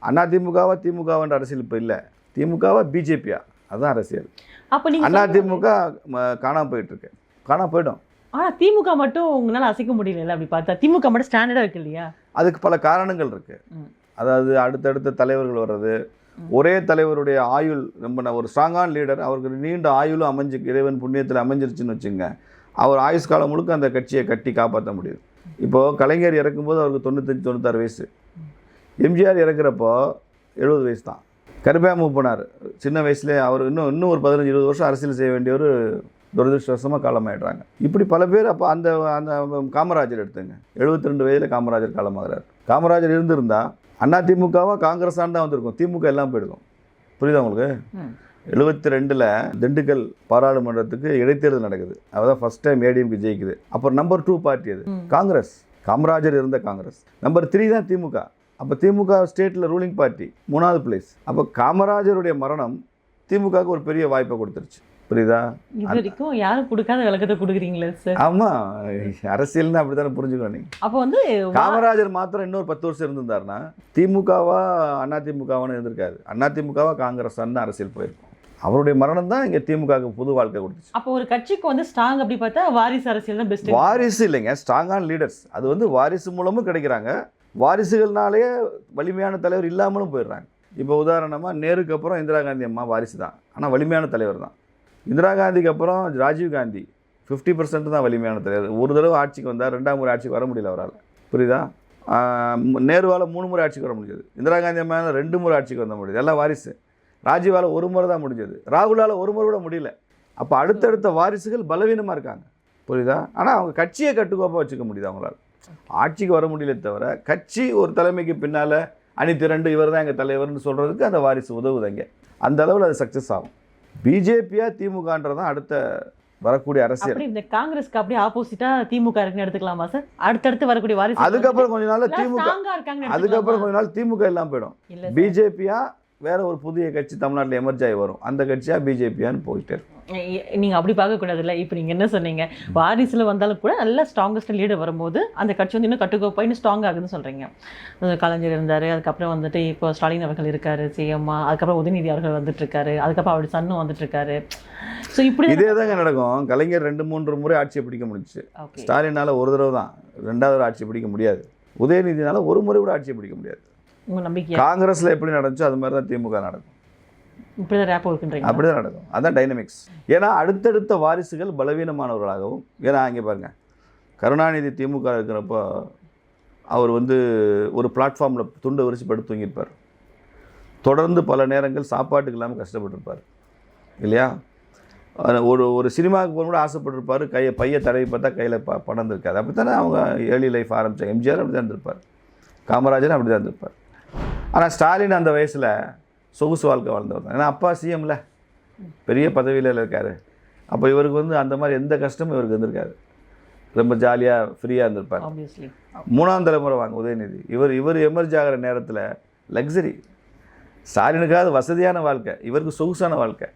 அதிமுகவா திமுகன்ற அரசியல் இப்போ இல்லை, திமுகவா பிஜேபியா அதுதான் அரசியல். அப்போ நீங்கள் அதிமுக காணாமல் போயிட்டுருக்கு, காணாமல் போயிடும். ஆனால் திமுக மட்டும் உங்களால் அசைக்க முடியல. அப்படி பார்த்தா திமுக மட்டும் ஸ்டாண்டர்டாக இருக்கு இல்லையா? அதுக்கு பல காரணங்கள் இருக்குது. அதாவது அடுத்தடுத்த தலைவர்கள் வர்றது, ஒரே தலைவருடைய ஆயுள் ரொம்ப ஒரு ஸ்ட்ராங்கான லீடர், அவருக்கு நீண்ட ஆயுளும் அமைஞ்சு இறைவன் புண்ணியத்தில் அமைஞ்சிருச்சுன்னு வச்சுங்க, அவர் ஆயுஷ் காலம் முழுக்க அந்த கட்சியை கட்டி காப்பாற்ற முடியுது. இப்போது கலைஞர் இறக்கும்போது அவருக்கு 95-96 வயசு, எம்ஜிஆர் இறக்குறப்போ 70 வயசு தான். கருப்பையா மூவ் பண்ணார் சின்ன வயசுலேயே. அவர் இன்னும் ஒரு 15-20 வருஷம் அரசியல் செய்ய வேண்டியவர் துரதிருஷ்டவசமாக காலமாயிடுறாங்க. இப்படி பல பேர். அப்போ அந்த காமராஜர் எடுத்துங்க, 72 வயதில் காமராஜர் காலமாகிறார். காமராஜர் இருந்திருந்தா அதிமுகவா காங்கிரஸான் தான் வந்திருக்கும், திமுக எல்லாம் போயிடுக்கும். புரியுதா உங்களுக்கு? 72ல் திண்டுக்கல் பாராளுமன்றத்துக்கு இடைத்தேர்தல் நடக்குது. அதுதான் ஃபர்ஸ்ட் டைம் ஏடிஎம்கே ஜெயிக்குது. அப்புறம் நம்பர் 2 பார்ட்டி அது காங்கிரஸ், காமராஜர் இருந்த காங்கிரஸ். நம்பர் 3 தான் திமுக. அப்போ திமுக ஸ்டேட்டில் ரூலிங் பார்ட்டி 3வது பிளேஸ். அப்போ காமராஜருடைய மரணம் திமுகவுக்கு ஒரு பெரிய வாய்ப்பை கொடுத்துருச்சு. புரியுதா? இது வரைக்கும் யாரும் கொடுக்காத விளக்கத்தை கொடுக்குறீங்களே சார். ஆமாம், அரசியல்னு அப்படி தானே புரிஞ்சுக்கணும் நீங்கள். அப்போ வந்து காமராஜர் மாத்திரம் இன்னொரு 10 வருஷம் இருந்திருந்தாருன்னா திமுகவா அதிமுகவான்னு இருந்திருக்காது, அதிமுகவா காங்கிரஸான்னு அரசியல் போயிருக்கும். அவருடைய மரணம் தான் இங்கே திமுகவுக்கு புது வாழ்க்கை கொடுத்துச்சு. அப்போ ஒரு கட்சிக்கு வந்து ஸ்ட்ராங் அப்படி பார்த்தா வாரிசு அரசியல் தான் பெஸ்ட். வாரிசு இல்லைங்க, ஸ்ட்ராங்கான லீடர்ஸ். அது வந்து வாரிசு மூலமும் கிடைக்கிறாங்க, வாரிசுகள்னாலேயே வலிமையான தலைவர் இல்லாமலும் போயிடுறாங்க. இப்போ உதாரணமாக நேருக்கு அப்புறம் இந்திரா காந்தி அம்மா வாரிசு தான், ஆனால் வலிமையான தலைவர் தான். இந்திரா காந்திக்கு அப்புறம் ராஜீவ் காந்தி 50% தான் வலிமையான தலைவர். ஒரு தடவை ஆட்சிக்கு வந்தார், 2ஆம் முறை ஆட்சிக்கு வர முடியல அவரால். புரியுதா? நேருவால் 3 முறை ஆட்சிக்கு வர முடிஞ்சது, இந்திரா காந்தி அம்மாவால் 2 முறை ஆட்சிக்கு வந்த முடியுது, எல்லாம் வாரிசு. ராஜீவால் 1 முறை தான் முடிஞ்சது, ராகுலால் 1 முறை கூட முடியல. அப்போ அடுத்தடுத்த வாரிசுகள் பலவீனமாக இருக்காங்க. புரியுதா? ஆனால் அவங்க கட்சியை கட்டுக்கோப்பாக வச்சுக்க முடியுது அவங்களால. ஆட்சிக்கு வர முடியல தவிர கட்சி ஒரு தலைமைக்கு பின்னால் அணி திரண்டு இவர் தான் எங்கள் தலைவர்னு சொல்கிறதுக்கு அந்த வாரிசு உதவுதுங்க. அந்த அளவில் அது சக்ஸஸ் ஆகும். பிஜேபியா திமுகன்றதான் அடுத்த வரக்கூடிய அரசியல். இந்த காங்கிரஸ்க்கு அப்படியே ஆப்போசிட்டா திமுக இருக்குன்னு எடுத்துக்கலாமா சார்? அடுத்தடுத்து வரக்கூடிய வாரிசு அதுக்கப்புறம் கொஞ்ச நாள் திமுக, அதுக்கப்புறம் கொஞ்ச நாள் திமுக எல்லாம் போயிடும். பிஜேபியா வேற ஒரு புதிய கட்சி தமிழ்நாட்டில் எமர்ஜ் ஆகி வரும், அந்த கட்சியா பிஜேபியான்னு போயிட்டே இருக்கும். நீங்கள் அப்படி பார்க்கக்கூடாதுல்ல. இப்போ நீங்கள் என்ன சொன்னீங்க, வாரிசில் வந்தாலும் கூட நல்ல ஸ்ட்ராங்கஸ்ட் லீடர் வரும்போது அந்த கட்சி வந்து இன்னும் கட்டுக்கோப்பா இன்னும் ஸ்ட்ராங் ஆகுதுன்னு சொல்கிறீங்க. கலைஞர் இருந்தார், அதுக்கப்புறம் வந்துட்டு இப்போ ஸ்டாலின் அவர்கள் இருக்கார் சிஎம்மா, அதுக்கப்புறம் உதயநிதி அவர்கள் வந்துட்டு இருக்காரு, அதுக்கப்புறம் அவருடைய சன்னும் வந்துட்டு இருக்காரு. ஸோ இப்படி இதே தாங்க நடக்கும். கலைஞர் 2-3 முறை ஆட்சியை பிடிக்க முடிச்சு, ஸ்டாலினால் ஒரு தடவை தான், 2வது ஆட்சியை பிடிக்க முடியாது. உதயநிதினால 1 முறை கூட ஆட்சியை பிடிக்க முடியாது. உங்கள் நம்பிக்கை காங்கிரஸில் எப்படி நடந்துச்சோ அது மாதிரி தான் திமுக நடக்கும். இப்படிதான் ரேப் இருக்குன்றீங்க? அப்படிதான் நடக்கும், அதான் டைனமிக்ஸ். ஏன்னா அடுத்தடுத்த வாரிசுகள் பலவீனமானவர்களாகவும். ஏன்னா இங்கே பாருங்கள், கருணாநிதி திமுக இருக்கிறப்போ அவர் வந்து ஒரு பிளாட்ஃபார்மில் துண்டை விரிச்சு படுத்து தூங்கியிருப்பார். தொடர்ந்து பல நேரங்கள் சாப்பாட்டுக்கு இல்லாமல் கஷ்டப்பட்டுருப்பார் இல்லையா? ஒரு சினிமாவுக்கு போக கூட ஆசைப்பட்டிருப்பார். பையை தடவி பார்த்தா கையில் பணம் இருக்காது. அப்படி தானே அவங்க ஏர்லி லைஃப் ஆரம்பித்தாங்க. எம்ஜிஆர் அப்படி தான் இருந்திருப்பார், காமராஜர் அப்படி தான் இருந்திருப்பார். ஆனால் ஸ்டாலின் அந்த வயசில் சொகுசு வாழ்க்கை வாழ்ந்தவர் தான். ஏன்னா அப்பா சிஎம்ல பெரிய பதவியில் இருக்கார். அப்போ இவருக்கு வந்து அந்த மாதிரி எந்த கஷ்டமும் இவருக்கு இருந்திருக்காது, ரொம்ப ஜாலியாக ஃப்ரீயாக இருந்திருப்பார். 3ஆம் தலைமுறை வாங்க உதயநிதி. இவர் எமர்ஜ் ஆகிற நேரத்தில் லக்ஸரி. ஸ்டாலினுக்காவது வசதியான வாழ்க்கை, இவருக்கு சொகுசான வாழ்க்கை.